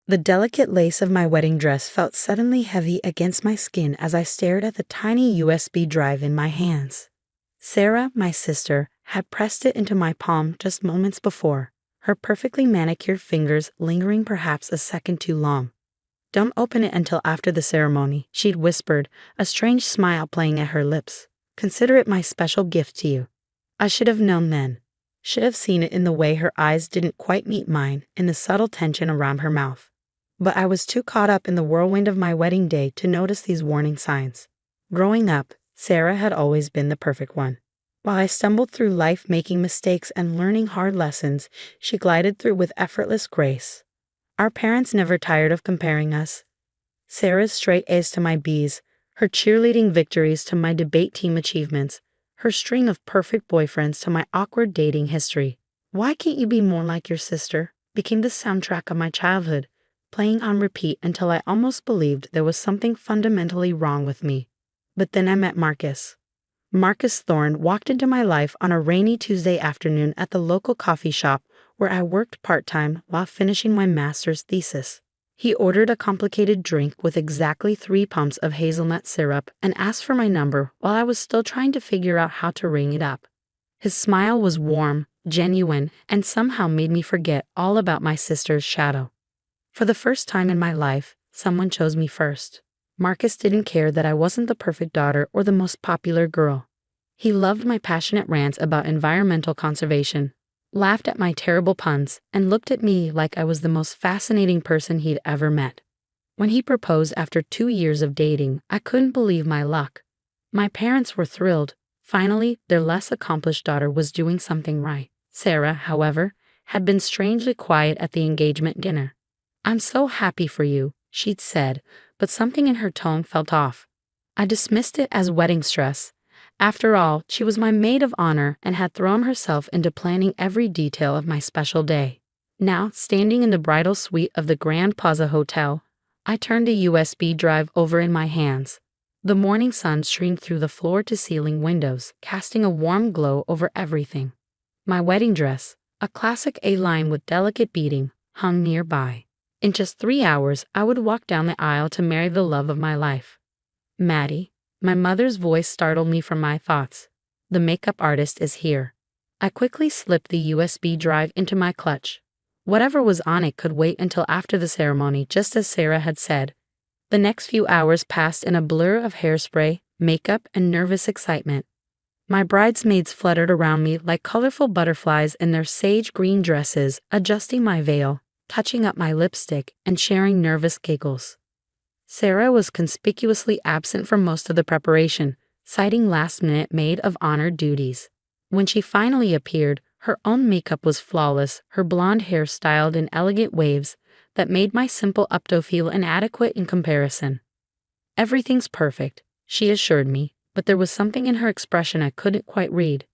The delicate lace of my wedding dress felt suddenly heavy against my skin as I stared at the tiny USB drive in my hands. Sarah, my sister, had pressed it into my palm just moments before, her perfectly manicured fingers lingering perhaps a second too long. "Don't open it until after the ceremony," she'd whispered, a strange smile playing at her lips. "Consider it my special gift to you." I should have known then. Should have seen it in the way her eyes didn't quite meet mine, in the subtle tension around her mouth. But I was too caught up in the whirlwind of my wedding day to notice these warning signs. Growing up, Sarah had always been the perfect one. While I stumbled through life making mistakes and learning hard lessons, she glided through with effortless grace. Our parents never tired of comparing us. Sarah's straight A's to my B's, her cheerleading victories to my debate team achievements, her string of perfect boyfriends to my awkward dating history. "Why can't you be more like your sister?" became the soundtrack of my childhood, playing on repeat until I almost believed there was something fundamentally wrong with me. But then I met Marcus. Marcus Thorne walked into my life on a rainy Tuesday afternoon at the local coffee shop where I worked part-time while finishing my master's thesis. He ordered a complicated drink with exactly 3 pumps of hazelnut syrup and asked for my number while I was still trying to figure out how to ring it up. His smile was warm, genuine, and somehow made me forget all about my sister's shadow. For the first time in my life, someone chose me first. Marcus didn't care that I wasn't the perfect daughter or the most popular girl. He loved my passionate rants about environmental conservation, laughed at my terrible puns, and looked at me like I was the most fascinating person he'd ever met. When he proposed after 2 years of dating, I couldn't believe my luck. My parents were thrilled. Finally, their less accomplished daughter was doing something right. Sarah, however, had been strangely quiet at the engagement dinner. "I'm so happy for you," she'd said, but something in her tone felt off. I dismissed it as wedding stress. After all, she was my maid of honor and had thrown herself into planning every detail of my special day. Now, standing in the bridal suite of the Grand Plaza Hotel, I turned a USB drive over in my hands. The morning sun streamed through the floor-to-ceiling windows, casting a warm glow over everything. My wedding dress, a classic A-line with delicate beading, hung nearby. In just 3 hours, I would walk down the aisle to marry the love of my life. "Maddie," my mother's voice startled me from my thoughts. "The makeup artist is here." I quickly slipped the USB drive into my clutch. Whatever was on it could wait until after the ceremony, just as Sarah had said. The next few hours passed in a blur of hairspray, makeup, and nervous excitement. My bridesmaids fluttered around me like colorful butterflies in their sage green dresses, adjusting my veil, touching up my lipstick, and sharing nervous giggles. Sarah was conspicuously absent from most of the preparation, citing last-minute maid of honor duties. When she finally appeared, her own makeup was flawless, her blonde hair styled in elegant waves that made my simple updo feel inadequate in comparison. "Everything's perfect," she assured me, but there was something in her expression I couldn't quite read.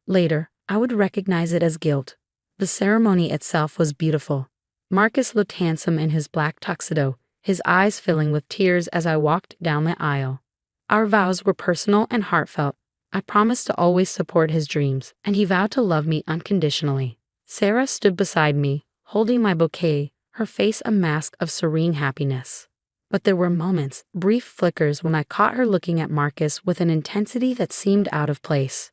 Later, I would recognize it as guilt. The ceremony itself was beautiful. Marcus looked handsome in his black tuxedo, his eyes filling with tears as I walked down the aisle. Our vows were personal and heartfelt. I promised to always support his dreams, and he vowed to love me unconditionally. Sarah stood beside me, holding my bouquet, her face a mask of serene happiness. But there were moments, brief flickers, when I caught her looking at Marcus with an intensity that seemed out of place.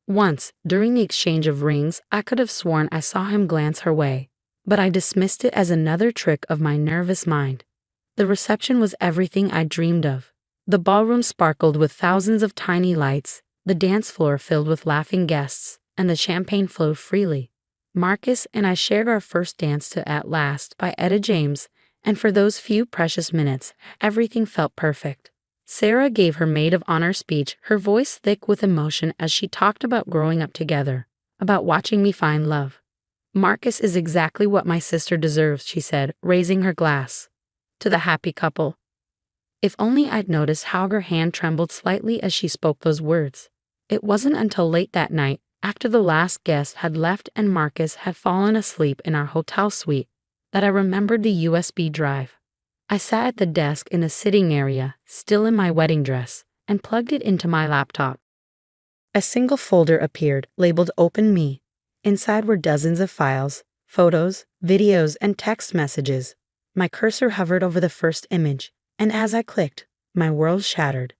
Once, during the exchange of rings, I could have sworn I saw him glance her way, but I dismissed it as another trick of my nervous mind. The reception was everything I dreamed of. The ballroom sparkled with thousands of tiny lights, the dance floor filled with laughing guests, and the champagne flowed freely. Marcus and I shared our first dance to "At Last" by Etta James, and for those few precious minutes, everything felt perfect. Sarah gave her maid of honor speech, her voice thick with emotion as she talked about growing up together, about watching me find love. "Marcus is exactly what my sister deserves," she said, raising her glass. "To the happy couple." If only I'd noticed how her hand trembled slightly as she spoke those words. It wasn't until late that night, after the last guest had left and Marcus had fallen asleep in our hotel suite, that I remembered the USB drive. I sat at the desk in the sitting area, still in my wedding dress, and plugged it into my laptop. A single folder appeared, labeled "Open Me." Inside were dozens of files, photos, videos, and text messages. My cursor hovered over the first image, and as I clicked, my world shattered.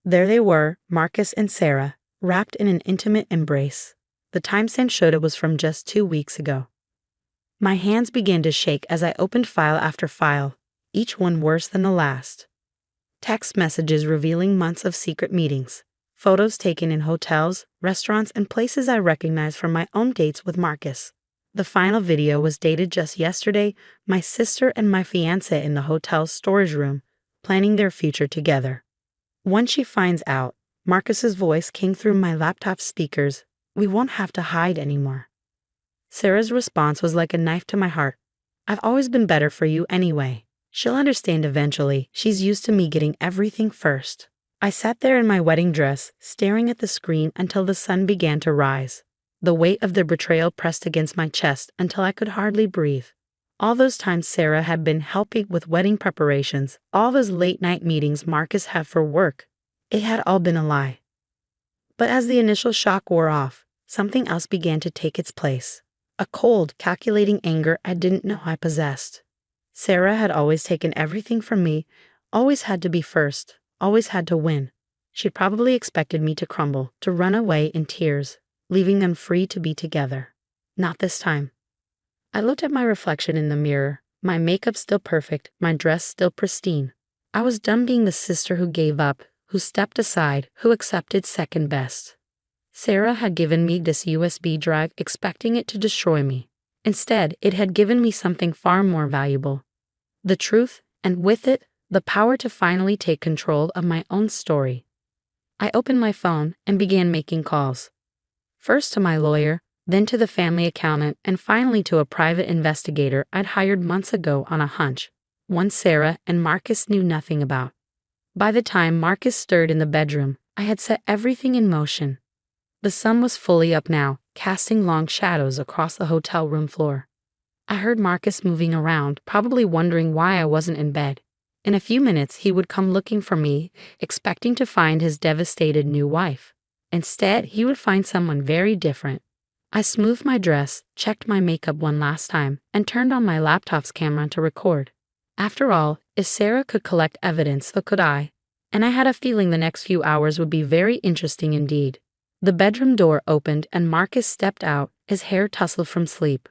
There they were, Marcus and Sarah, wrapped in an intimate embrace. The timestamp showed it was from just 2 weeks ago. My hands began to shake as I opened file after file, each one worse than the last. Text messages revealing months of secret meetings, photos taken in hotels, restaurants, and places I recognized from my own dates with Marcus. The final video was dated just yesterday, my sister and my fiancé in the hotel's storage room, planning their future together. Once she finds out, Marcus's voice came through my laptop speakers, "We won't have to hide anymore." Sarah's response was like a knife to my heart. "I've always been better for you anyway. She'll understand eventually. She's used to me getting everything first." I sat there in my wedding dress, staring at the screen until the sun began to rise. The weight of the betrayal pressed against my chest until I could hardly breathe. All those times Sarah had been helping with wedding preparations, all those late-night meetings Marcus had for work, it had all been a lie. But as the initial shock wore off, something else began to take its place. A cold, calculating anger I didn't know I possessed. Sarah had always taken everything from me, always had to be first, always had to win. She'd probably expected me to crumble, to run away in tears, leaving them free to be together. Not this time. I looked at my reflection in the mirror, my makeup still perfect, my dress still pristine. I was done being the sister who gave up, who stepped aside, who accepted second best. Sarah had given me this USB drive expecting it to destroy me. Instead, it had given me something far more valuable. The truth, and with it, the power to finally take control of my own story. I opened my phone and began making calls. First to my lawyer, then to the family accountant, and finally to a private investigator I'd hired months ago on a hunch, one Sarah and Marcus knew nothing about. By the time Marcus stirred in the bedroom, I had set everything in motion. The sun was fully up now, casting long shadows across the hotel room floor. I heard Marcus moving around, probably wondering why I wasn't in bed. In a few minutes, he would come looking for me, expecting to find his devastated new wife. Instead, he would find someone very different. I smoothed my dress, checked my makeup one last time, and turned on my laptop's camera to record. After all, if Sarah could collect evidence, so could I. And I had a feeling the next few hours would be very interesting indeed. The bedroom door opened and Marcus stepped out, his hair tousled from sleep.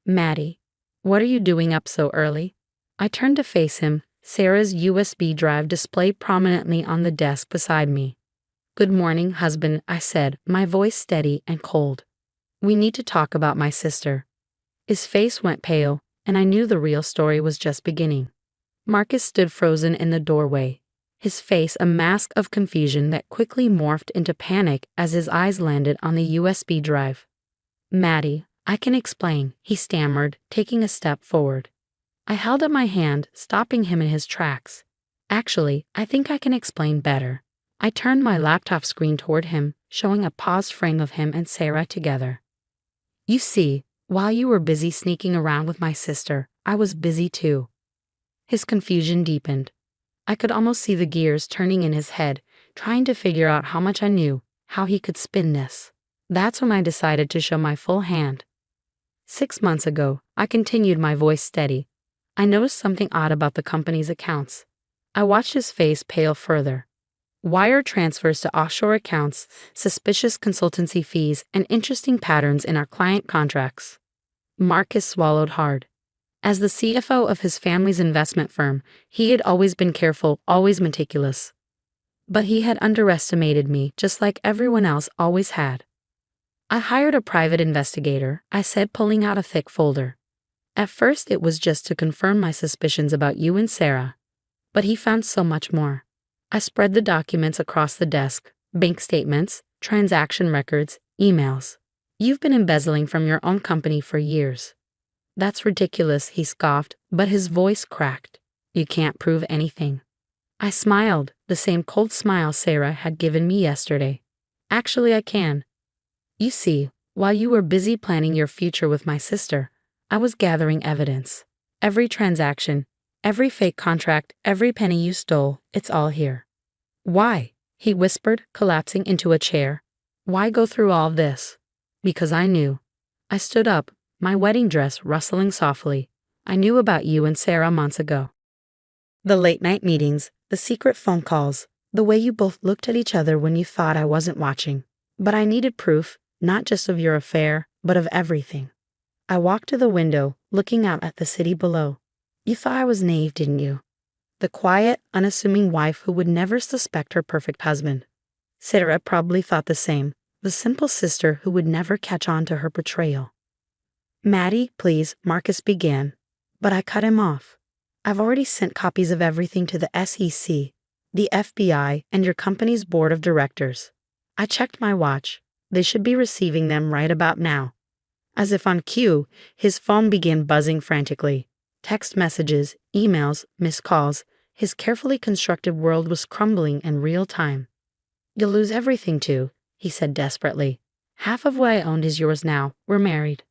"Maddie, what are you doing up so early?" I turned to face him, Sarah's USB drive displayed prominently on the desk beside me. "Good morning, husband," I said, my voice steady and cold. "We need to talk about my sister." His face went pale, and I knew the real story was just beginning. Marcus stood frozen in the doorway, his face a mask of confusion that quickly morphed into panic as his eyes landed on the USB drive. "Maddie, I can explain," he stammered, taking a step forward. I held up my hand, stopping him in his tracks. "Actually, I think I can explain better." I turned my laptop screen toward him, showing a paused frame of him and Sarah together. "You see, while you were busy sneaking around with my sister, I was busy too." His confusion deepened. I could almost see the gears turning in his head, trying to figure out how much I knew, how he could spin this. That's when I decided to show my full hand. 6 months ago, I continued, my voice steady. I noticed something odd about the company's accounts. I watched his face pale further. Wire transfers to offshore accounts, suspicious consultancy fees, and interesting patterns in our client contracts. Marcus swallowed hard. As the CFO of his family's investment firm, he had always been careful, always meticulous. But he had underestimated me, just like everyone else always had. "I hired a private investigator," I said, pulling out a thick folder. "At first it was just to confirm my suspicions about you and Sarah. But he found so much more." I spread the documents across the desk, bank statements, transaction records, emails. "You've been embezzling from your own company for years." "That's ridiculous," he scoffed, but his voice cracked. "You can't prove anything." I smiled, the same cold smile Sarah had given me yesterday. "Actually, I can. You see, while you were busy planning your future with my sister, I was gathering evidence. Every transaction, every fake contract, every penny you stole, it's all here." "Why?" he whispered, collapsing into a chair. "Why go through all this?" "Because I knew." I stood up, my wedding dress rustling softly. I knew about you and Sarah months ago. The late night meetings, the secret phone calls, the way you both looked at each other when you thought I wasn't watching. But I needed proof, not just of your affair, but of everything. I walked to the window, looking out at the city below. You thought I was naive, didn't you? The quiet, unassuming wife who would never suspect her perfect husband. Sarah probably thought the same, the simple sister who would never catch on to her betrayal. Maddie, please, Marcus began, but I cut him off. I've already sent copies of everything to the SEC, the FBI, and your company's board of directors. I checked my watch. They should be receiving them right about now. As if on cue, his phone began buzzing frantically. Text messages, emails, missed calls. His carefully constructed world was crumbling in real time. You'll lose everything too, he said desperately. Half of what I owned is yours now. We're married.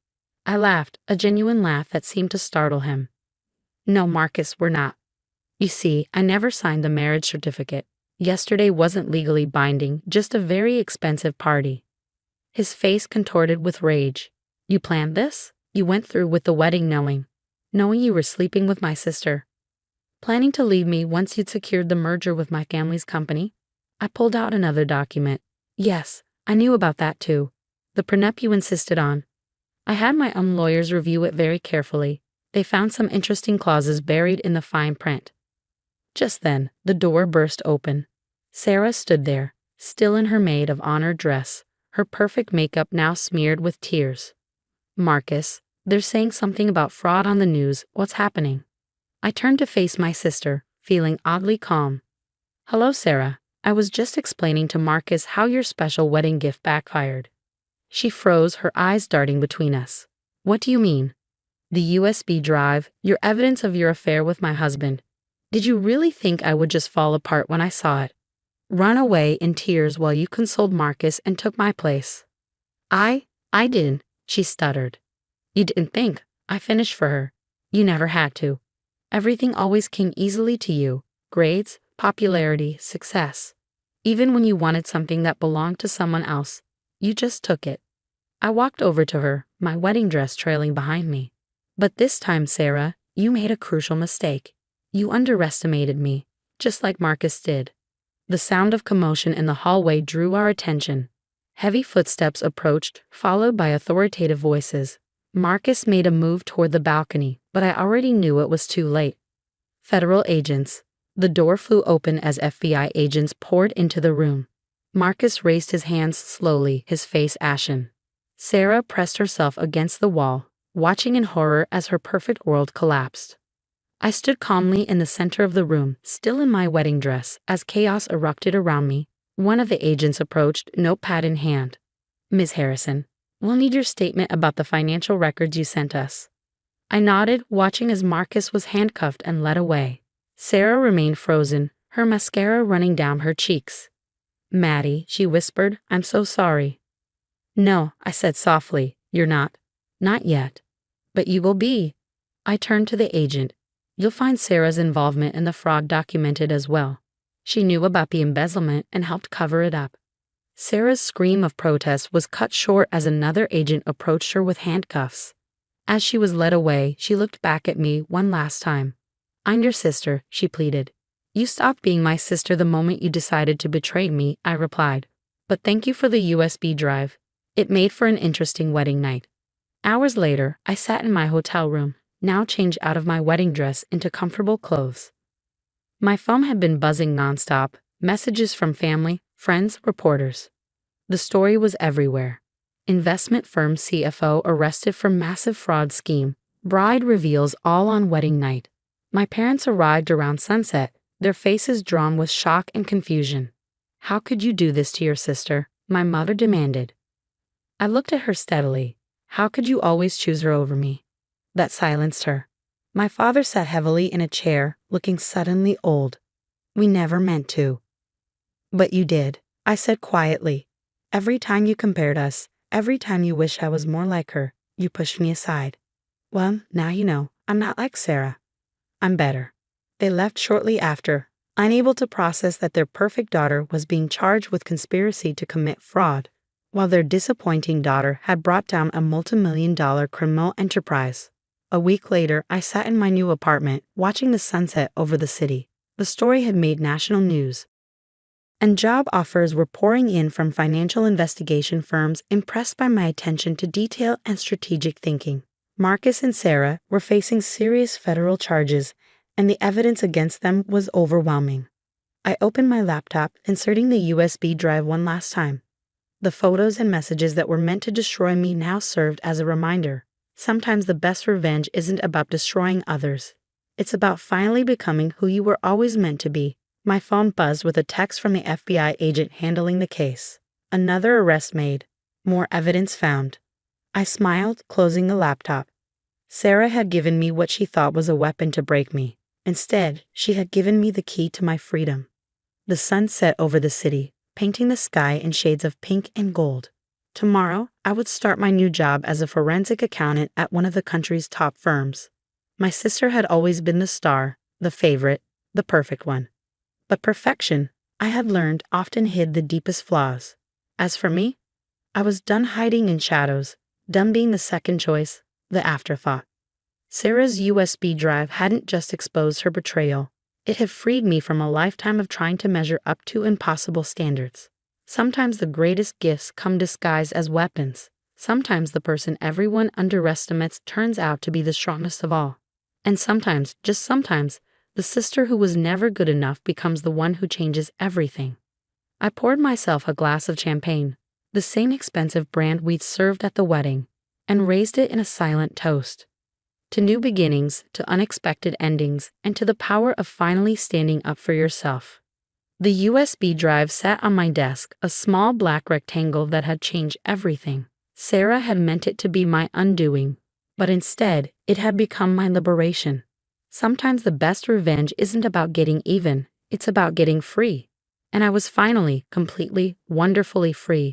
I laughed, a genuine laugh that seemed to startle him. No, Marcus, we're not. You see, I never signed the marriage certificate. Yesterday wasn't legally binding, just a very expensive party. His face contorted with rage. You planned this? You went through with the wedding knowing you were sleeping with my sister. Planning to leave me once you'd secured the merger with my family's company? I pulled out another document. Yes, I knew about that too. The prenup you insisted on. I had my own lawyers review it very carefully. They found some interesting clauses buried in the fine print. Just then, the door burst open. Sarah stood there, still in her maid of honor dress, her perfect makeup now smeared with tears. Marcus, they're saying something about fraud on the news. What's happening? I turned to face my sister, feeling oddly calm. Hello, Sarah. I was just explaining to Marcus how your special wedding gift backfired. She froze, her eyes darting between us. What do you mean? The USB drive, your evidence of your affair with my husband. Did you really think I would just fall apart when I saw it? Run away in tears while you consoled Marcus and took my place. I didn't, she stuttered. You didn't think. I finished for her. You never had to. Everything always came easily to you. Grades, popularity, success. Even when you wanted something that belonged to someone else, you just took it. I walked over to her, my wedding dress trailing behind me. But this time, Sarah, you made a crucial mistake. You underestimated me, just like Marcus did. The sound of commotion in the hallway drew our attention. Heavy footsteps approached, followed by authoritative voices. Marcus made a move toward the balcony, but I already knew it was too late. Federal agents. The door flew open as FBI agents poured into the room. Marcus raised his hands slowly, his face ashen. Sarah pressed herself against the wall, watching in horror as her perfect world collapsed. I stood calmly in the center of the room, still in my wedding dress, as chaos erupted around me. One of the agents approached, notepad in hand. Ms. Harrison, we'll need your statement about the financial records you sent us. I nodded, watching as Marcus was handcuffed and led away. Sarah remained frozen, her mascara running down her cheeks. Maddie, she whispered, I'm so sorry. No, I said softly, you're not. Not yet. But you will be. I turned to the agent. You'll find Sarah's involvement in the fraud documented as well. She knew about the embezzlement and helped cover it up. Sarah's scream of protest was cut short as another agent approached her with handcuffs. As she was led away, she looked back at me one last time. I'm your sister, she pleaded. You stopped being my sister the moment you decided to betray me, I replied. But thank you for the USB drive. It made for an interesting wedding night. Hours later, I sat in my hotel room, now changed out of my wedding dress into comfortable clothes. My phone had been buzzing nonstop, messages from family, friends, reporters. The story was everywhere. Investment firm CFO arrested for massive fraud scheme. Bride reveals all on wedding night. My parents arrived around sunset, their faces drawn with shock and confusion. How could you do this to your sister? My mother demanded. I looked at her steadily. How could you always choose her over me? That silenced her. My father sat heavily in a chair, looking suddenly old. We never meant to. But you did, I said quietly. Every time you compared us, every time you wished I was more like her, you pushed me aside. Well, now you know, I'm not like Sarah. I'm better. They left shortly after, unable to process that their perfect daughter was being charged with conspiracy to commit fraud, while their disappointing daughter had brought down a multi-million-dollar criminal enterprise. A week later, I sat in my new apartment, watching the sunset over the city. The story had made national news, and job offers were pouring in from financial investigation firms impressed by my attention to detail and strategic thinking. Marcus and Sarah were facing serious federal charges, and the evidence against them was overwhelming. I opened my laptop, inserting the USB drive one last time. The photos and messages that were meant to destroy me now served as a reminder. Sometimes the best revenge isn't about destroying others. It's about finally becoming who you were always meant to be. My phone buzzed with a text from the FBI agent handling the case. Another arrest made. More evidence found. I smiled, closing the laptop. Sarah had given me what she thought was a weapon to break me. Instead, she had given me the key to my freedom. The sun set over the city, painting the sky in shades of pink and gold. Tomorrow, I would start my new job as a forensic accountant at one of the country's top firms. My sister had always been the star, the favorite, the perfect one. But perfection, I had learned, often hid the deepest flaws. As for me, I was done hiding in shadows, done being the second choice, the afterthought. Sarah's USB drive hadn't just exposed her betrayal. It had freed me from a lifetime of trying to measure up to impossible standards. Sometimes the greatest gifts come disguised as weapons. Sometimes the person everyone underestimates turns out to be the strongest of all. And sometimes, just sometimes, the sister who was never good enough becomes the one who changes everything. I poured myself a glass of champagne, the same expensive brand we'd served at the wedding, and raised it in a silent toast. To new beginnings, to unexpected endings, and to the power of finally standing up for yourself. The USB drive sat on my desk, a small black rectangle that had changed everything. Sarah had meant it to be my undoing, but instead, it had become my liberation. Sometimes the best revenge isn't about getting even, it's about getting free. And I was finally, completely, wonderfully free.